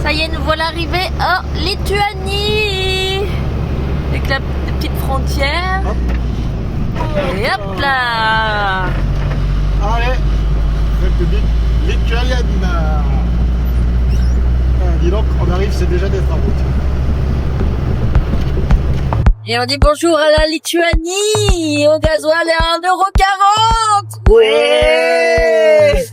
Ça y est, nous voilà arrivés en Lituanie. Avec la petite frontière. Hop. Et hop là. Allez, République lituanienne. Dis donc, on arrive, c'est déjà d'être en route. Et on dit bonjour à la Lituanie. Au gasoil est à 1,40 €. Ouais.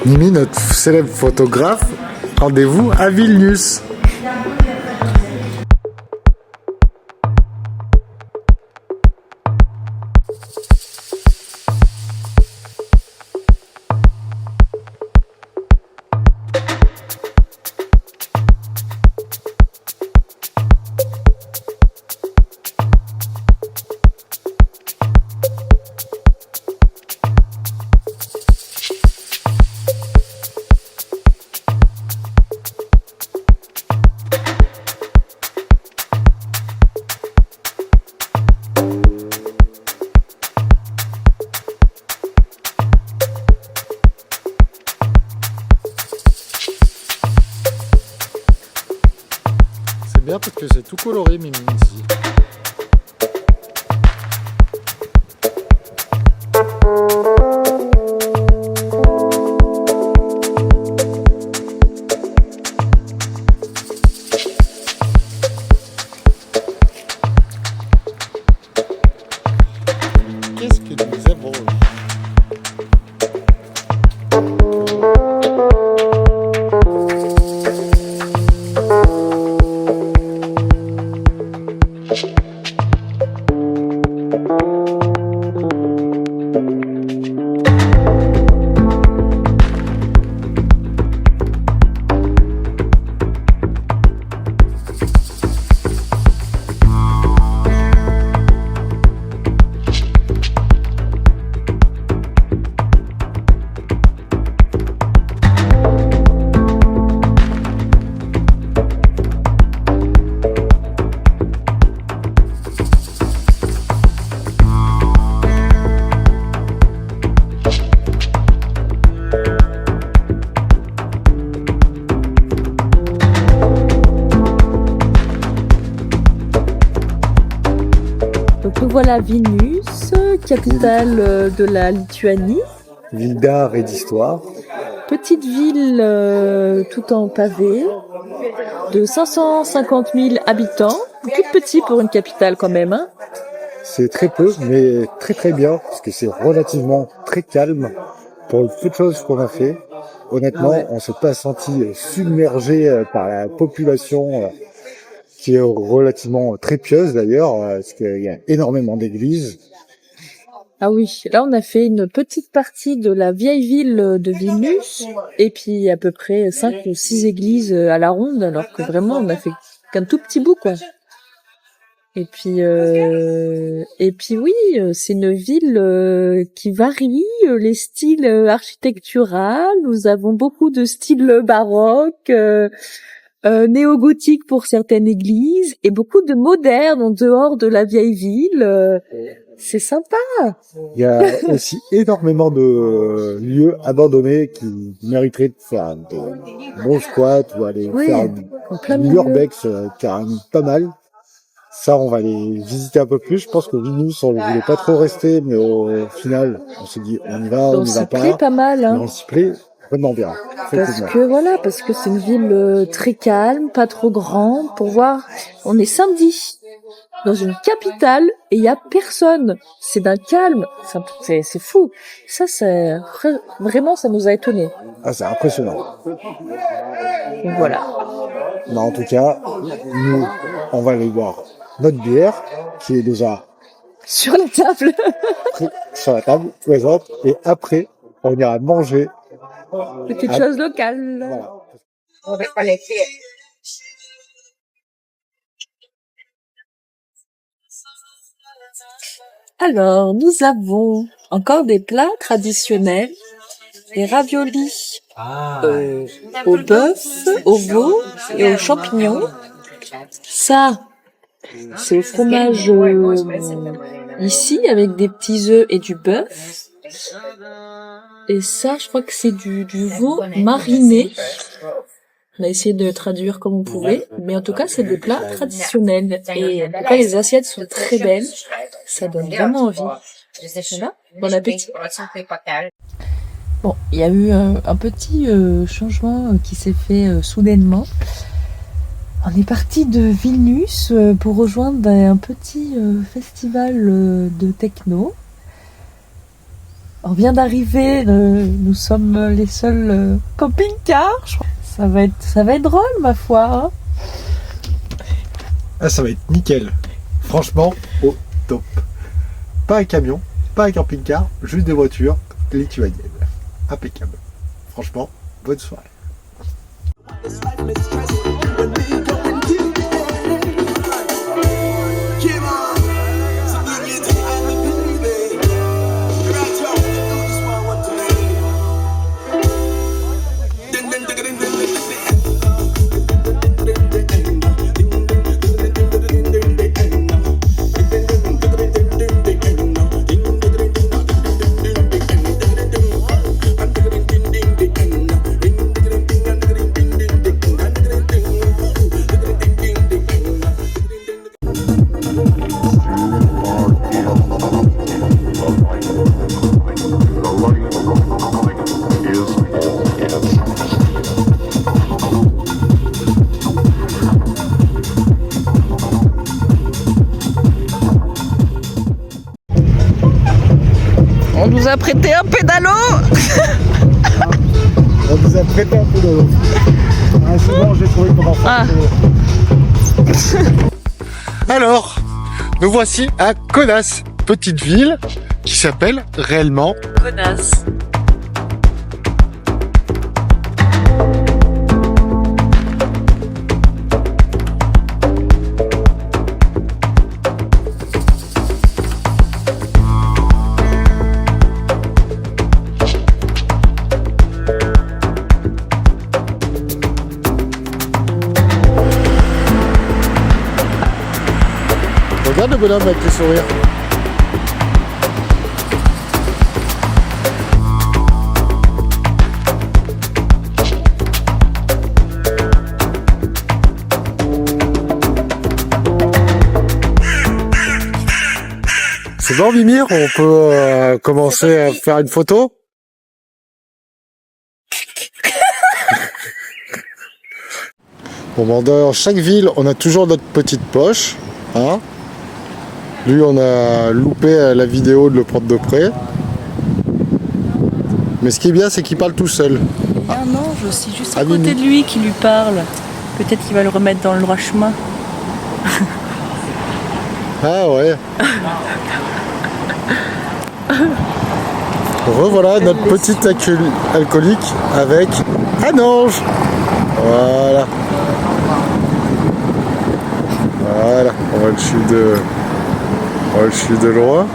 Mimi, notre célèbre photographe, rendez-vous à Vilnius. C'est bien parce que c'est tout coloré, Mimi, ici. Qu'est-ce que nous avons? Donc nous voilà à Vilnius, capitale de la Lituanie. Ville d'art et d'histoire. Petite ville tout en pavé, de 550 000 habitants. Toute petite pour une capitale quand même. Hein. C'est très peu, mais très très bien, parce que c'est relativement très calme pour le peu de choses qu'on a fait. Honnêtement, on s'est pas senti submergé par la population qui est relativement très pieuse d'ailleurs, parce qu'il y a énormément d'églises. Ah oui, là on a fait une petite partie de la vieille ville de Vilnius, et puis à peu près 5 ou 6 églises à la ronde, alors que vraiment on a fait qu'un tout petit bout quoi. Et puis oui, c'est une ville qui varie les styles architecturaux. Nous avons beaucoup de styles baroques, néo-gothique pour certaines églises, et beaucoup de modernes en dehors de la vieille ville. C'est sympa. Il y a aussi énormément de lieux abandonnés qui mériteraient de faire de bons squats ou aller faire en plein du milieu. urbex carrément pas mal. Ça, on va les visiter un peu plus. Je pense que Vilnius, on ne voulait pas trop rester, mais au final, on s'est dit, on y va, on On y s'y va plaît pas. pas mal, Mais hein. on s'y plaît vraiment bien. Parce que c'est une ville très calme, pas trop grande. Pour voir, on est samedi dans une capitale et il y a personne. C'est d'un calme, c'est fou. Ça, vraiment, ça nous a étonnés. Ah, c'est impressionnant. Donc voilà. Mais en tout cas, nous, on va aller boire notre bière, qui est déjà Sur la table. sur la table, présente, et après, on ira manger. Petite chose locale. Voilà. Alors, nous avons encore des plats traditionnels. Les raviolis au bœuf, au veau et aux champignons. Ça, c'est au fromage ici avec des petits œufs et du bœuf. Et ça, je crois que c'est du veau mariné. On a essayé de traduire comme on pouvait, mais en tout cas, c'est des plats traditionnels. Et en tout cas, les assiettes sont très belles. Ça donne vraiment envie. Voilà. Bon appétit. Bon, il y a eu un petit changement qui s'est fait soudainement. On est parti de Vilnius pour rejoindre un petit festival de techno. On vient d'arriver, nous sommes les seuls camping-cars, je crois. Ça va être drôle, ma foi. Hein. Ah, ça va être nickel. Franchement, au top. Pas un camion, pas un camping-car, juste des voitures lituaniennes. Impeccable. Franchement, bonne soirée. On nous a prêté un pédalo. On vous a prêté un peu d'eau. Ah, c'est bon, j'ai trouvé comment faire. Alors, nous voici à Kaunas, petite ville qui s'appelle réellement Kaunas. Regarde le bonhomme avec le sourire. C'est bon, Mimir, on peut commencer à faire une photo. Bon, dans chaque ville, on a toujours notre petite poche. Hein. Lui, on a loupé la vidéo de le prendre de près. Mais ce qui est bien, c'est qu'il parle tout seul. Ah non, je suis juste à côté de lui qui lui parle. Peut-être qu'il va le remettre dans le droit chemin. Ah ouais. Revoilà notre petite alcoolique avec un ange. Voilà. Voilà, on va le suivre de loin.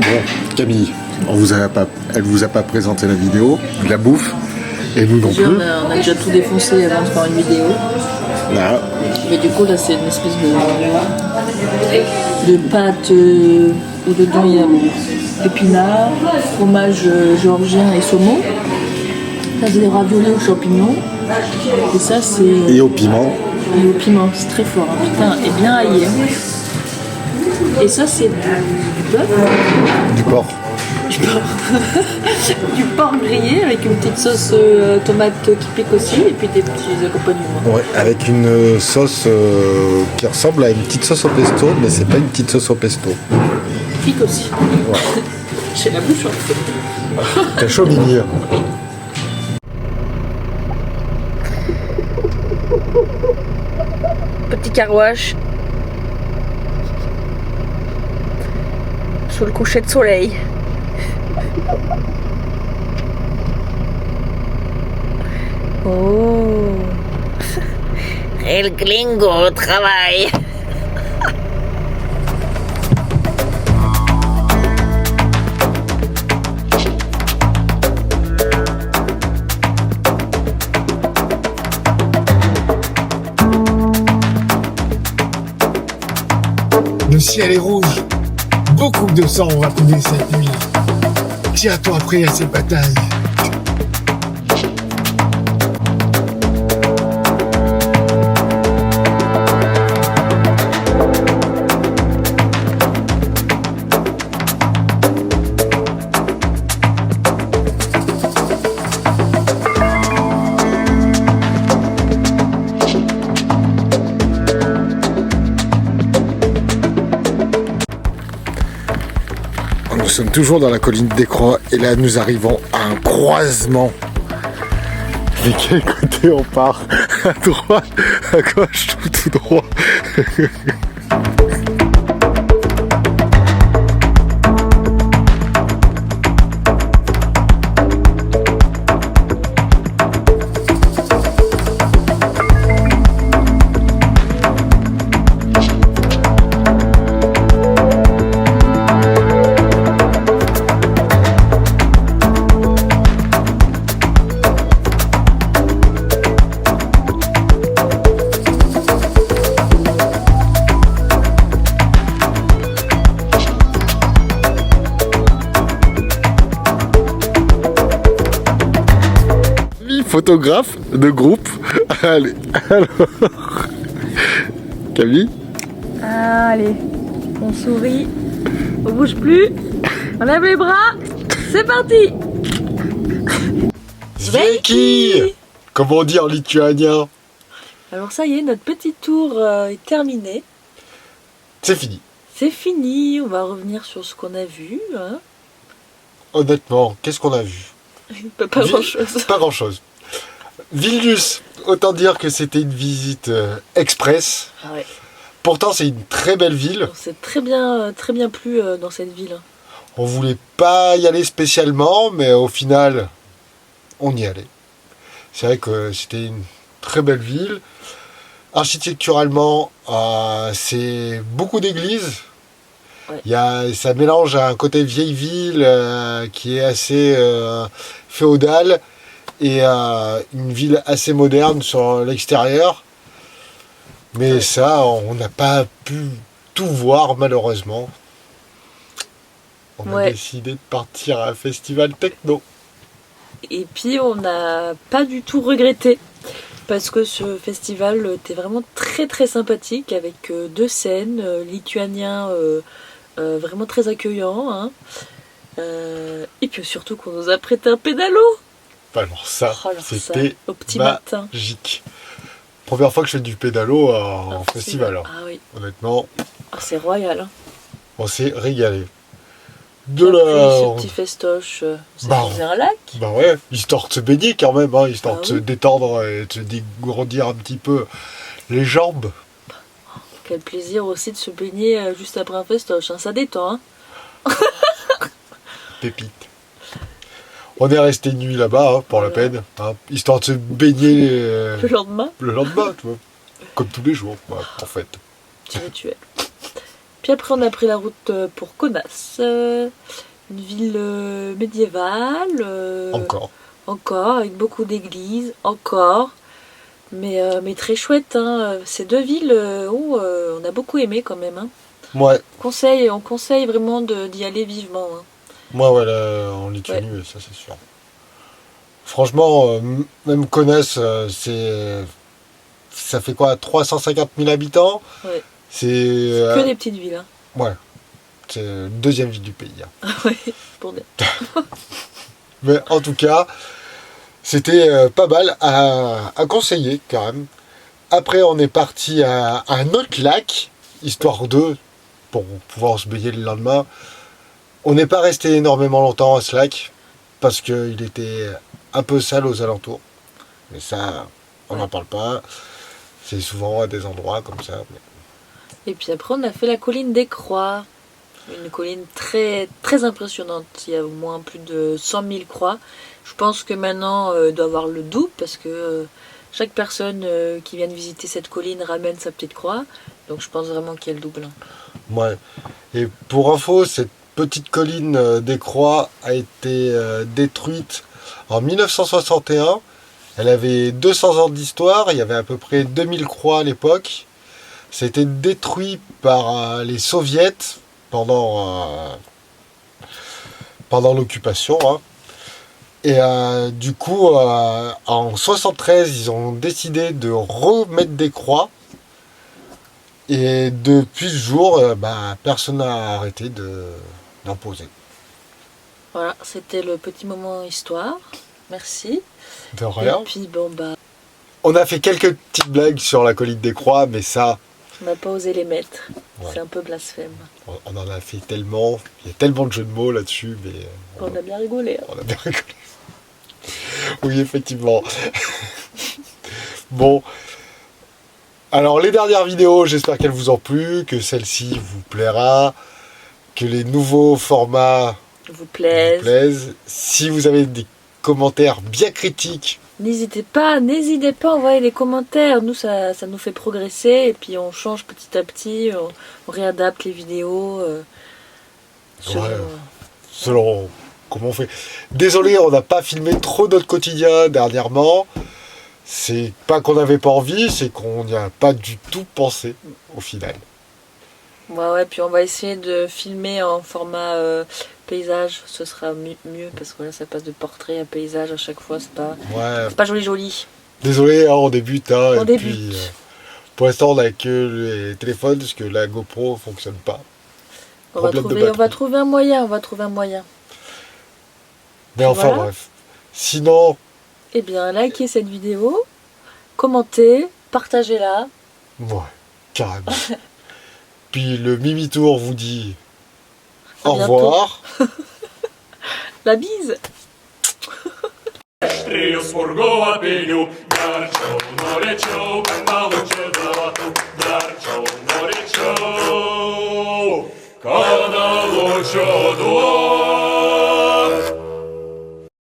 Bon, Camille, elle vous a pas présenté la vidéo, la bouffe, et nous non plus. On a déjà tout défoncé avant de faire une vidéo. Là. Mais du coup, là, c'est une espèce de pâte où dedans il y a épinards, fromage géorgien et saumon. Là, c'est des raviolis aux champignons. Et ça, c'est... Et au piment. Et au piment, c'est très fort, hein, putain, et bien aillé. Et ça, c'est du bœuf. Du porc. Du porc. Du porc grillé avec une petite sauce tomate qui pique aussi, et puis des petits accompagnements. Ouais, avec une sauce qui ressemble à une petite sauce au pesto, mais c'est pas une petite sauce au pesto. Pique aussi. Ouais. J'ai la bouche en fait. T'as chaud, Mimi. Petit carouage. Sous le coucher de soleil. Oh. El gringo au travail. Le ciel est rouge. Beaucoup de sang va couler cette nuit. Tiens-toi prêt à cette bataille. Nous sommes toujours dans la colline des Croix et là nous arrivons à un croisement. De quel côté on part? À droite, à gauche, tout droit. Photographe de groupe. Allez, alors. Camille? Allez, on sourit, on bouge plus, on lève les bras, c'est parti. Sveiki! Comment on dit en lituanien? Alors ça y est, notre petit tour est terminé. C'est fini. C'est fini, on va revenir sur ce qu'on a vu. Hein. Honnêtement, qu'est-ce qu'on a vu? Pas grand-chose. Pas grand-chose. Vilnius, autant dire que c'était une visite express. Ah ouais. Pourtant, c'est une très belle ville. On s'est très bien plu dans cette ville. Hein. On voulait pas y aller spécialement, mais au final, on y allait. C'est vrai que c'était une très belle ville. Architecturalement, c'est beaucoup d'églises. Ouais. Ça mélange un côté vieille ville qui est assez féodal et une ville assez moderne sur l'extérieur. Mais ouais. Ça, on n'a pas pu tout voir malheureusement. On a décidé de partir à un festival techno. Et puis on n'a pas du tout regretté. Parce que ce festival était vraiment très très sympathique avec 2 scènes, lituaniens vraiment très accueillants. Hein. Et puis surtout qu'on nous a prêté un pédalo. Alors ça, c'était au petit matin. Magique. Première fois que je fais du pédalo en festival. Ah oui. Honnêtement. Ah, c'est royal. Hein. On s'est régalé. Ce petit festoche, ça faisait un lac. Bah ouais, histoire de se baigner quand même, hein, histoire de se détendre et de se dégourdir un petit peu les jambes. Quel plaisir aussi de se baigner juste après un festoche, hein, ça détend. Hein. Pépite. On est resté une nuit là-bas hein, pour la peine, hein, histoire de se baigner le lendemain. Le lendemain, tu vois, comme tous les jours, en fait. Petit rituel. Puis après on a pris la route pour Kaunas, une ville médiévale. Encore, avec beaucoup d'églises, mais très chouette. Hein. Ces 2 villes où on a beaucoup aimé quand même. Hein. Ouais. On conseille vraiment d'y aller vivement. Hein. Moi, ouais, là, en Lituanie, ça c'est sûr. Franchement, même Kaunas, ça fait quoi, 350 000 habitants? Ouais. C'est Que des petites villes. Hein. ouais, c'est la deuxième ville du pays. Hein. Oui, pour des... Mais en tout cas, c'était pas mal à conseiller quand même. Après, on est parti à un autre lac, histoire d'eux, pour pouvoir se baigner le lendemain. On n'est pas resté énormément longtemps à ce lac, parce qu'il était un peu sale aux alentours. Mais ça, on n'en parle pas. C'est souvent à des endroits comme ça. Mais... Et puis après, on a fait la colline des Croix. Une colline très, très impressionnante. Il y a au moins plus de 100 000 croix. Je pense que maintenant, il doit avoir le double parce que chaque personne qui vient de visiter cette colline ramène sa petite croix. Donc je pense vraiment qu'il y a le double. Ouais. Et pour info, cette petite colline des Croix a été détruite en 1961. Elle avait 200 ans d'histoire. Il y avait à peu près 2000 croix à l'époque. Ça a été détruit par les soviets pendant l'occupation. Hein. Et du coup, en 73, ils ont décidé de remettre des croix. Et depuis ce jour, personne n'a arrêté d'en poser. Voilà, c'était le petit moment histoire. Merci. De rien. Et puis bon On a fait quelques petites blagues sur la colline des Croix, mais ça... on n'a pas osé les mettre. Ouais. C'est un peu blasphème. On en a fait tellement. Il y a tellement de jeux de mots là-dessus, mais... On a bien rigolé. Hein. On a bien rigolé. Oui, effectivement. Bon. Alors, les dernières vidéos, j'espère qu'elles vous ont plu, que celle-ci vous plaira, que les nouveaux formats Vous vous plaise. plaisent. Si vous avez des commentaires bien critiques, N'hésitez pas à envoyer des commentaires. Nous, ça nous fait progresser. Et puis, on change petit à petit. On réadapte les vidéos. selon comment on fait. Désolé, on n'a pas filmé trop notre quotidien dernièrement. C'est pas qu'on n'avait pas envie, c'est qu'on n'y a pas du tout pensé au final. Ouais, puis on va essayer de filmer en format paysage. Ce sera mieux parce que là, ça passe de portrait à paysage à chaque fois. C'est pas joli. Désolé, hein, on débute. Hein, on débute. Puis, pour l'instant, on n'a que les téléphones parce que la GoPro ne fonctionne pas. On va trouver un moyen. Mais enfin, voilà. Bref. Sinon... Eh bien, likez cette vidéo, commentez, partagez-la. Ouais, carrément. Puis le Mimi Tour vous dit au revoir. La bise. Kada